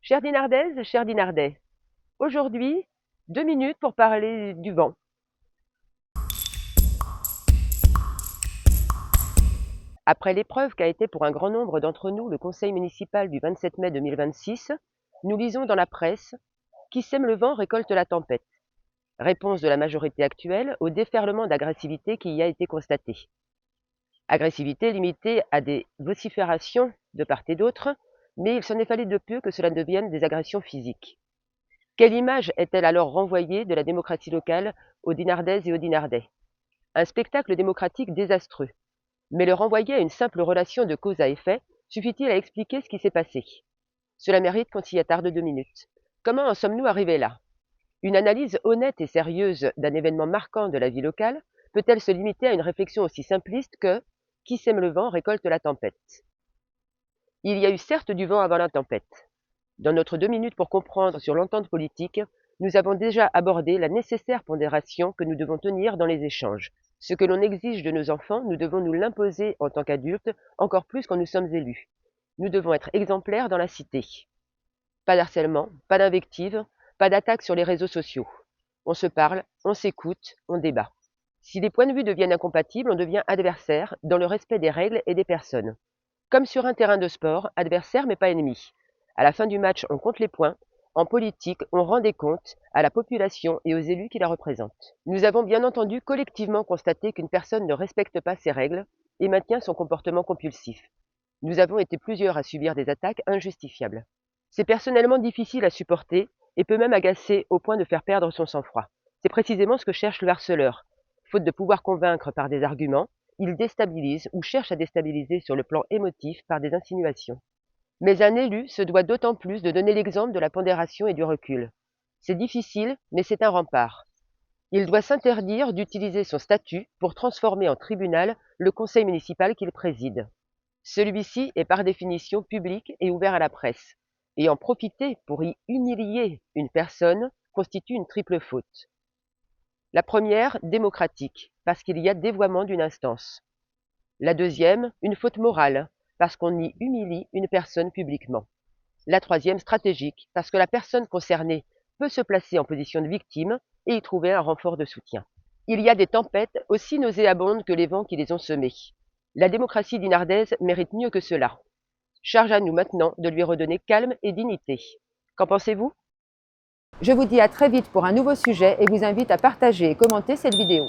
Chère Dinardaise, cher Dinardais, aujourd'hui, 2 minutes pour parler du vent. Après l'épreuve qu'a été pour un grand nombre d'entre nous le conseil municipal du 27 mai 2026, nous lisons dans la presse « Qui sème le vent récolte la tempête ». Réponse de la majorité actuelle au déferlement d'agressivité qui y a été constaté. Agressivité limitée à des vociférations de part et d'autre, mais il s'en est fallu de peu que cela devienne des agressions physiques. Quelle image est-elle alors renvoyée de la démocratie locale aux Dinardaises et aux Dinardais? Un spectacle démocratique désastreux. Mais le renvoyer à une simple relation de cause à effet suffit-il à expliquer ce qui s'est passé? Cela mérite qu'on s'y attarde 2 minutes. Comment en sommes-nous arrivés là? Une analyse honnête et sérieuse d'un événement marquant de la vie locale peut-elle se limiter à une réflexion aussi simpliste que « qui sème le vent récolte la tempête ». Il y a eu certes du vent avant la tempête. Dans notre 2 minutes pour comprendre sur l'entente politique, nous avons déjà abordé la nécessaire pondération que nous devons tenir dans les échanges. Ce que l'on exige de nos enfants, nous devons nous l'imposer en tant qu'adultes, encore plus quand nous sommes élus. Nous devons être exemplaires dans la cité. Pas d'harcèlement, pas d'invective, pas d'attaque sur les réseaux sociaux. On se parle, on s'écoute, on débat. Si les points de vue deviennent incompatibles, on devient adversaire dans le respect des règles et des personnes. Comme sur un terrain de sport, adversaire mais pas ennemi. À la fin du match, on compte les points. En politique, on rend des comptes à la population et aux élus qui la représentent. Nous avons bien entendu collectivement constaté qu'une personne ne respecte pas ses règles et maintient son comportement compulsif. Nous avons été plusieurs à subir des attaques injustifiables. C'est personnellement difficile à supporter et peut même agacer au point de faire perdre son sang-froid. C'est précisément ce que cherche le harceleur. Faute de pouvoir convaincre par des arguments, il déstabilise ou cherche à déstabiliser sur le plan émotif par des insinuations. Mais un élu se doit d'autant plus de donner l'exemple de la pondération et du recul. C'est difficile, mais c'est un rempart. Il doit s'interdire d'utiliser son statut pour transformer en tribunal le conseil municipal qu'il préside. Celui-ci est par définition public et ouvert à la presse, et en profiter pour y humilier une personne constitue une triple faute. La première, démocratique, parce qu'il y a dévoiement d'une instance. La deuxième, une faute morale, parce qu'on y humilie une personne publiquement. La troisième, stratégique, parce que la personne concernée peut se placer en position de victime et y trouver un renfort de soutien. Il y a des tempêtes aussi nauséabondes que les vents qui les ont semées. La démocratie dinardaise mérite mieux que cela. Charge à nous maintenant de lui redonner calme et dignité. Qu'en pensez-vous? Je vous dis à très vite pour un nouveau sujet et vous invite à partager et commenter cette vidéo.